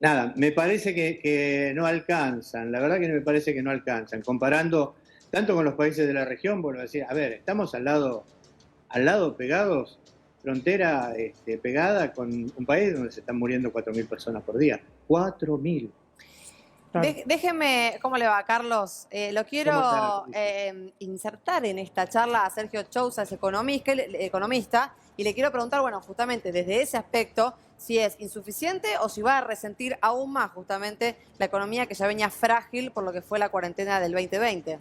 Nada, me parece que no alcanzan, la verdad que me parece que no alcanzan. Comparando tanto con los países de la región, bueno, decir, a ver, estamos al lado pegados, frontera pegada con un país donde se están muriendo 4.000 personas por día. 4.000. Claro. Déjeme, ¿cómo le va, Carlos? Lo ¿Cómo está? quiero insertar en esta charla a Sergio Chousa, es economista, y le quiero preguntar, bueno, justamente desde ese aspecto, si es insuficiente o si va a resentir aún más justamente la economía que ya venía frágil por lo que fue la cuarentena del 2020.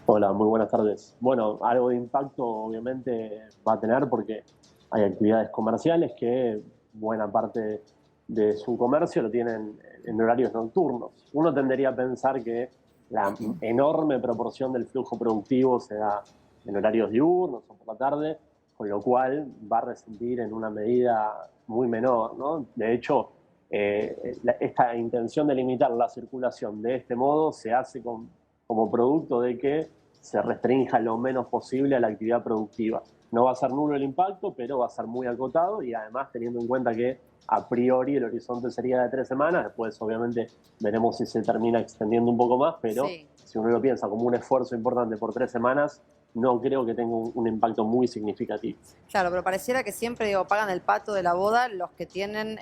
Hola, muy buenas tardes. Bueno, algo de impacto obviamente va a tener porque hay actividades comerciales que buena parte de su comercio lo tienen en horarios nocturnos. Uno tendería a pensar que la enorme proporción del flujo productivo se da en horarios diurnos o por la tarde, con lo cual va a resentir en una medida muy menor, ¿no? De hecho, esta intención de limitar la circulación de este modo se hace como producto de que se restrinja lo menos posible a la actividad productiva. No va a ser nulo el impacto, pero va a ser muy acotado y además teniendo en cuenta que a priori el horizonte sería de 3 semanas, después obviamente veremos si se termina extendiendo un poco más, pero Sí. si uno lo piensa como un esfuerzo importante por 3 semanas, no creo que tenga un impacto muy significativo. Claro, pero pareciera que siempre pagan el pato de la boda los que tienen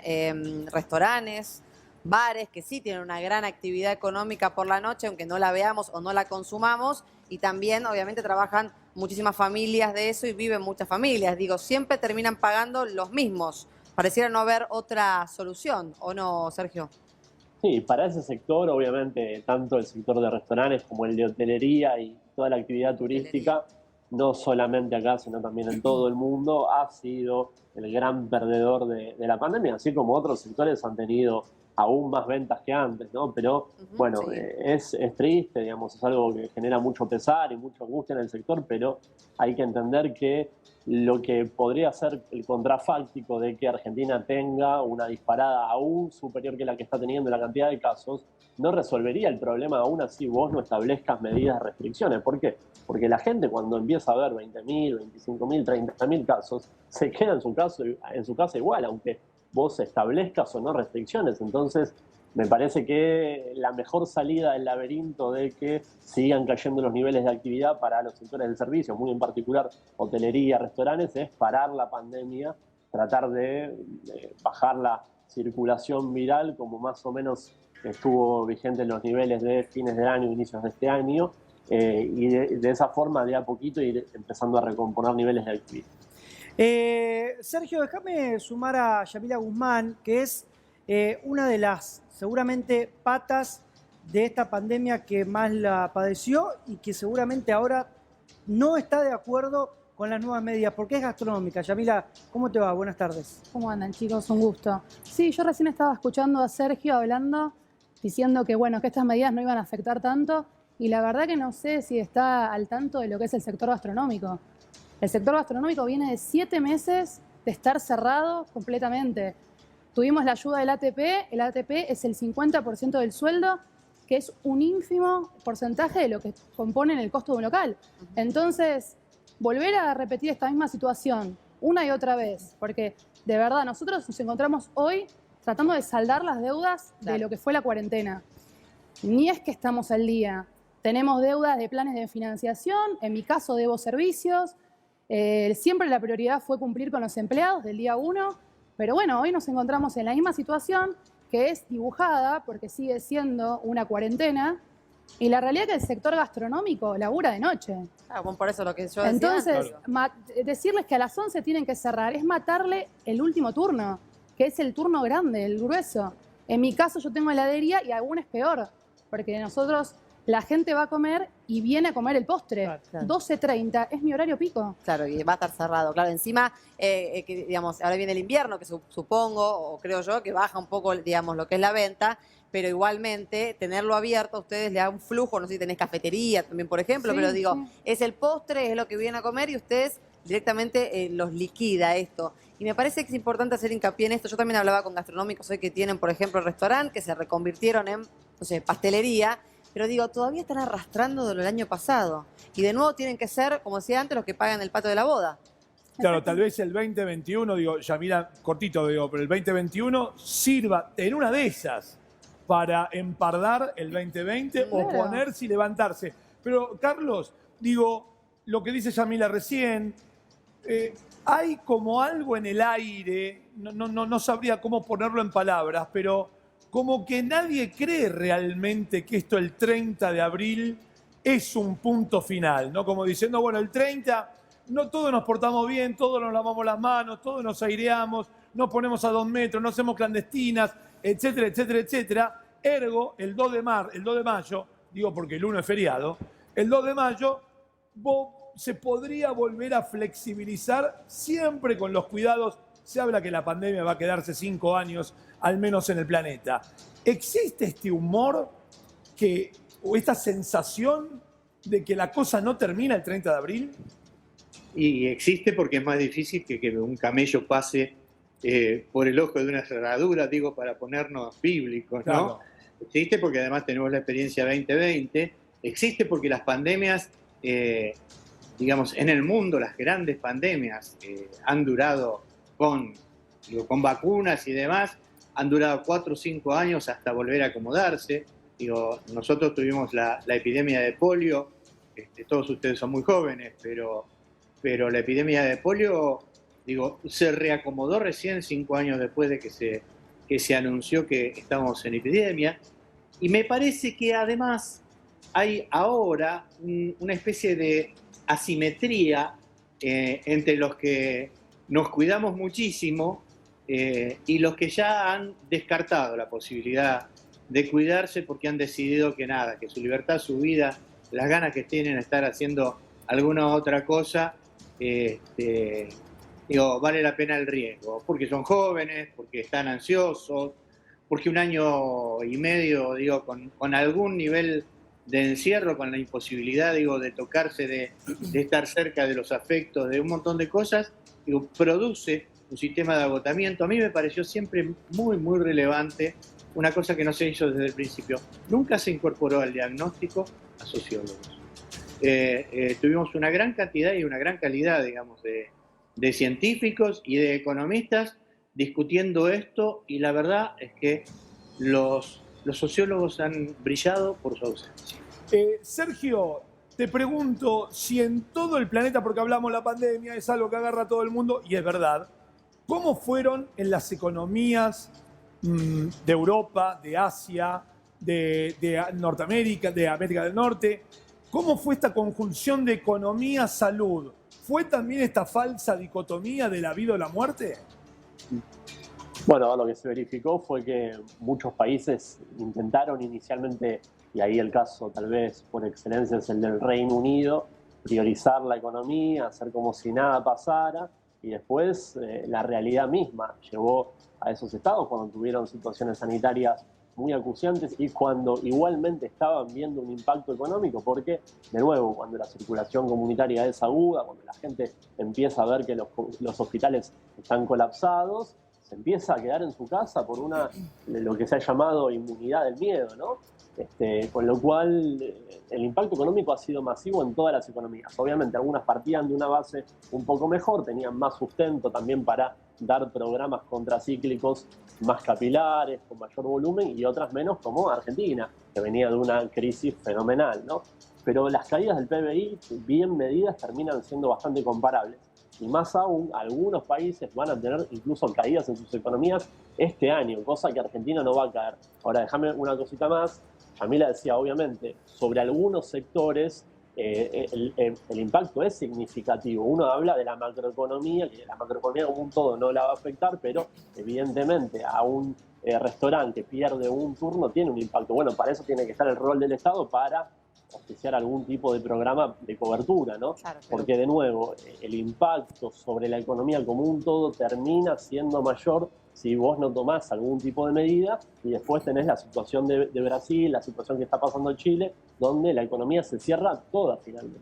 restaurantes, bares, que sí tienen una gran actividad económica por la noche, aunque no la veamos o no la consumamos, y también obviamente trabajan muchísimas familias de eso y viven muchas familias. Digo, siempre terminan pagando los mismos. Pareciera no haber otra solución, ¿o no, Sergio? Sí, para ese sector, obviamente, tanto el sector de restaurantes como el de hotelería y toda la actividad Hotelería. turística, no solamente acá, sino también en todo el mundo, ha sido el gran perdedor de la pandemia, así como otros sectores han tenido aún más ventas que antes, ¿no? Pero bueno, Sí. es triste, digamos, es algo que genera mucho pesar y mucha angustia en el sector, pero hay que entender que lo que podría ser el contrafáctico de que Argentina tenga una disparada aún superior que la que está teniendo en la cantidad de casos, no resolvería el problema aún así vos no establezcas medidas de restricciones. ¿Por qué? Porque la gente cuando empieza a ver 20.000, 25.000, 30.000 casos, se queda en su casa igual, aunque vos establezcas o no restricciones. Entonces, me parece que la mejor salida del laberinto de que sigan cayendo los niveles de actividad para los sectores del servicio, muy en particular hotelería, restaurantes, es parar la pandemia, tratar de bajar la circulación viral como más o menos estuvo vigente en los niveles de fines del año, inicios de este año, y de esa forma de a poquito ir empezando a recomponer niveles de actividad. Sergio, déjame sumar a Yamila Guzmán, que es una de las seguramente patas de esta pandemia que más la padeció y que seguramente ahora no está de acuerdo con las nuevas medidas, porque es gastronómica. Yamila, ¿cómo te va? Buenas tardes. ¿Cómo andan, chicos? Un gusto. Sí, yo recién estaba escuchando a Sergio hablando, diciendo que, bueno, que estas medidas no iban a afectar tanto, y la verdad que no sé si está al tanto de lo que es el sector gastronómico. El sector gastronómico viene de 7 meses de estar cerrado completamente. Tuvimos la ayuda del ATP, el ATP es el 50% del sueldo, que es un ínfimo porcentaje de lo que compone el costo de un local. Entonces, volver a repetir esta misma situación una y otra vez, porque de verdad nosotros nos encontramos hoy tratando de saldar las deudas de lo que fue la cuarentena. Ni es que estamos al día. Tenemos deudas de planes de financiación, en mi caso debo servicios. Siempre la prioridad fue cumplir con los empleados del día 1, pero bueno, hoy nos encontramos en la misma situación que es dibujada porque sigue siendo una cuarentena y la realidad es que el sector gastronómico labura de noche. Claro, bueno, por eso lo que yo decía. Entonces, Claro. decirles que a las 11 tienen que cerrar es matarle el último turno, que es el turno grande, el grueso. En mi caso yo tengo heladería y aún es peor, porque nosotros, la gente va a comer y viene a comer el postre. Claro. 12:30 es mi horario pico. Claro, y va a estar cerrado. Claro, encima, que, digamos, ahora viene el invierno, que supongo, o creo yo, que baja un poco, digamos, lo que es la venta, pero igualmente tenerlo abierto a ustedes le da un flujo, no sé si tenés cafetería también, por ejemplo, Sí, pero digo, sí. es el postre, es lo que vienen a comer y ustedes directamente los liquida esto. Y me parece que es importante hacer hincapié en esto. Yo también hablaba con gastronómicos hoy que tienen, por ejemplo, restaurante, que se reconvirtieron en, no sé, pastelería, pero digo, todavía están arrastrando de lo del año pasado. Y de nuevo tienen que ser, como decía antes, los que pagan el pato de la boda. Claro, tal vez el 2021, digo, Yamila, cortito digo, pero el 2021 sirva en una de esas para empardar el 2020 o Claro. ponerse y levantarse. Pero, Carlos, digo, lo que dice Yamila recién, hay como algo en el aire, no sabría cómo ponerlo en palabras, pero como que nadie cree realmente que esto el 30 de abril es un punto final, ¿no? Como diciendo, bueno, el 30, no todos nos portamos bien, todos nos lavamos las manos, todos nos aireamos, nos ponemos a 2 metros, no hacemos clandestinas, etcétera, etcétera, etcétera. Ergo, el 2 de mayo, digo porque el 1 es feriado, el 2 de mayo se podría volver a flexibilizar siempre con los cuidados. Se habla que la pandemia va a quedarse 5 años, al menos en el planeta. ¿Existe este humor o esta sensación de que la cosa no termina el 30 de abril? Y existe porque es más difícil que un camello pase por el ojo de una cerradura, digo, para ponernos bíblicos, ¿no? Claro. Existe porque además tenemos la experiencia 2020. Existe porque las pandemias, digamos, en el mundo, las grandes pandemias han durado con vacunas y demás, han durado 4 o 5 años hasta volver a acomodarse. Digo, nosotros tuvimos la epidemia de polio, todos ustedes son muy jóvenes, pero la epidemia de polio, digo, se reacomodó recién 5 años después de que se anunció que estábamos en epidemia. Y me parece que además hay ahora una especie de asimetría entre los que nos cuidamos muchísimo y los que ya han descartado la posibilidad de cuidarse porque han decidido que nada, que su libertad, su vida, las ganas que tienen de estar haciendo alguna otra cosa, digo, vale la pena el riesgo, porque son jóvenes, porque están ansiosos, porque un año y medio, digo, con algún nivel de encierro, con la imposibilidad, digo, de tocarse, de estar cerca de los afectos, de un montón de cosas, digo, produce un sistema de agotamiento. A mí me pareció siempre muy, muy relevante una cosa que no se hizo desde el principio. Nunca se incorporó al diagnóstico a sociólogos. Tuvimos una gran cantidad y una gran calidad, digamos, de científicos y de economistas discutiendo esto, y la verdad es que los sociólogos han brillado por su ausencia. Sergio, te pregunto si en todo el planeta, porque hablamos de la pandemia, es algo que agarra a todo el mundo, y es verdad, ¿cómo fueron en las economías de Europa, de Asia, de Norteamérica, de América del Norte? ¿Cómo fue esta conjunción de economía-salud? ¿Fue también esta falsa dicotomía de la vida o la muerte? Bueno, lo que se verificó fue que muchos países intentaron inicialmente, y ahí el caso tal vez por excelencia es el del Reino Unido, priorizar la economía, hacer como si nada pasara, y después la realidad misma llevó a esos estados cuando tuvieron situaciones sanitarias muy acuciantes y cuando igualmente estaban viendo un impacto económico, porque, de nuevo, cuando la circulación comunitaria es aguda, cuando la gente empieza a ver que los hospitales están colapsados, se empieza a quedar en su casa por lo que se ha llamado inmunidad del miedo, ¿no? Con lo cual el impacto económico ha sido masivo en todas las economías. Obviamente algunas partían de una base un poco mejor, tenían más sustento también para dar programas contracíclicos más capilares, con mayor volumen, y otras menos, como Argentina, que venía de una crisis fenomenal, ¿no? Pero las caídas del PBI, bien medidas, terminan siendo bastante comparables. Y más aún, algunos países van a tener incluso caídas en sus economías este año, cosa que Argentina no va a caer. Ahora, déjame una cosita más. Yamila decía, obviamente, sobre algunos sectores el impacto es significativo. Uno habla de la macroeconomía, que la macroeconomía como un todo no la va a afectar, pero evidentemente a un restaurante que pierde un turno tiene un impacto. Bueno, para eso tiene que estar el rol del Estado para oficiar algún tipo de programa de cobertura, ¿no? Claro, Porque, de nuevo, el impacto sobre la economía como un todo termina siendo mayor si vos no tomás algún tipo de medida, y después tenés la situación de Brasil, la situación que está pasando en Chile, donde la economía se cierra toda finalmente.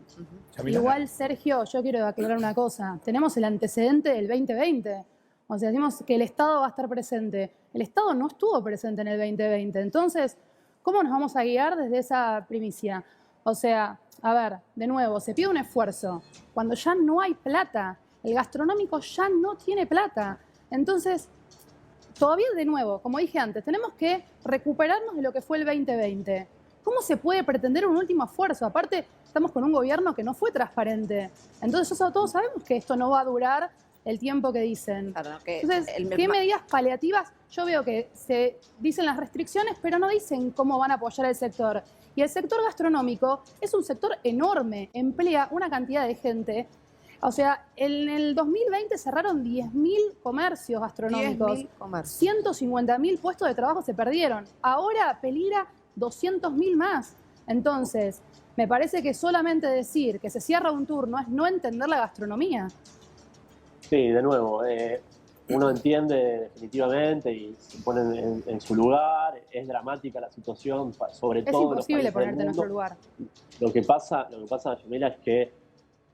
Igual, Sergio, yo quiero aclarar una cosa. Tenemos el antecedente del 2020. O sea, decimos que el Estado va a estar presente. El Estado no estuvo presente en el 2020. Entonces, ¿cómo nos vamos a guiar desde esa primicia? O sea, a ver, de nuevo, se pide un esfuerzo cuando ya no hay plata. el gastronómico ya no tiene plata. Entonces, todavía de nuevo, como dije antes, tenemos que recuperarnos de lo que fue el 2020. ¿Cómo se puede pretender un último esfuerzo? Aparte, estamos con un gobierno que no fue transparente. Entonces, todos sabemos que esto no va a durar el tiempo que dicen. Claro, que Entonces, ¿qué medidas paliativas? Yo veo que se dicen las restricciones, pero no dicen cómo van a apoyar el sector. Y el sector gastronómico es un sector enorme, emplea una cantidad de gente. O sea, en el 2020 cerraron 10.000 comercios gastronómicos. 10.000 comercios. 150.000 puestos de trabajo se perdieron. Ahora peligra 200.000 más. Entonces, me parece que solamente decir que se cierra un turno es no entender la gastronomía. Sí, de nuevo, uno entiende definitivamente y se pone en su lugar. Es dramática la situación, sobre todo en los países Es imposible ponerte en del nuestro mundo. lugar. Lo que pasa, Yamila, es que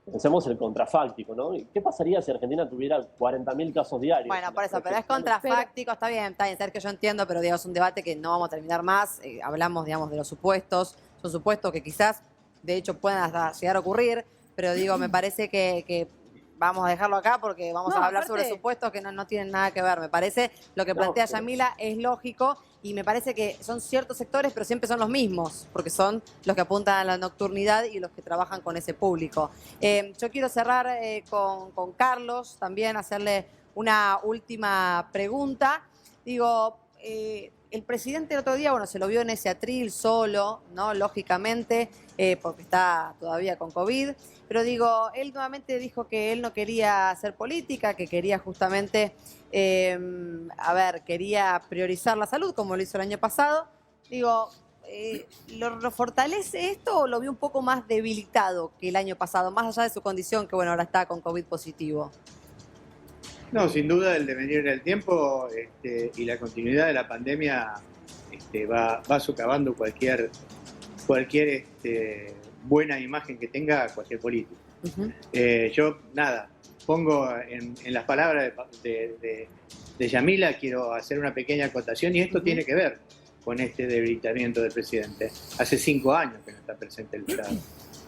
pensemos el contrafáctico, ¿no? ¿Qué pasaría si Argentina tuviera 40.000 casos diarios? Bueno, por eso, pero es contrafáctico, está bien, Sergio, yo entiendo, pero digamos, es un debate que no vamos a terminar más. Hablamos, digamos, de los supuestos, son supuestos que quizás, de hecho, puedan hasta llegar a ocurrir, pero digo, me parece que vamos a dejarlo acá porque vamos a hablar sobre supuestos que no tienen nada que ver. Me parece lo que plantea Yamila es lógico y me parece que son ciertos sectores, pero siempre son los mismos, porque son los que apuntan a la nocturnidad y los que trabajan con ese público. Yo quiero cerrar con Carlos, también hacerle una última pregunta. Digo, el presidente el otro día, bueno, se lo vio en ese atril solo, ¿no? Lógicamente, porque está todavía con COVID. Pero digo, él nuevamente dijo que él no quería hacer política, que quería justamente, quería priorizar la salud, como lo hizo el año pasado. Digo, ¿lo fortalece esto o lo vio un poco más debilitado que el año pasado, más allá de su condición, que bueno, ahora está con COVID positivo? No, sin duda el devenir del tiempo y la continuidad de la pandemia va socavando cualquier buena imagen que tenga cualquier político. Yo, pongo en las palabras de Yamila, quiero hacer una pequeña acotación y esto tiene que ver con este debilitamiento del presidente. Hace 5 años que no está presente el Estado,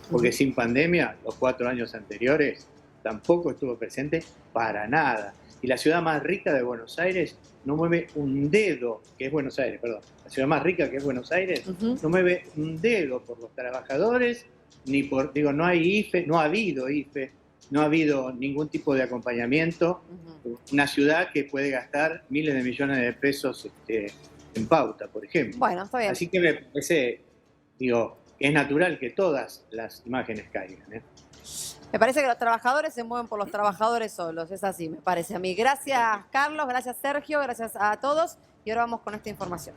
porque sin pandemia, los 4 años anteriores, tampoco estuvo presente para nada. Y la ciudad más rica de Buenos Aires no mueve un dedo, que es Buenos Aires, perdón, la ciudad más rica que es Buenos Aires, no mueve un dedo por los trabajadores, ni por, no hay IFE, no ha habido IFE, no ha habido ningún tipo de acompañamiento. Una ciudad que puede gastar miles de millones de pesos en pauta, por ejemplo. Bueno, está bien. Así que me parece, es natural que todas las imágenes caigan, ¿eh? Me parece que los trabajadores se mueven por los trabajadores solos, es así, me parece a mí. Gracias, Carlos, gracias, Sergio, gracias a todos. Y ahora vamos con esta información.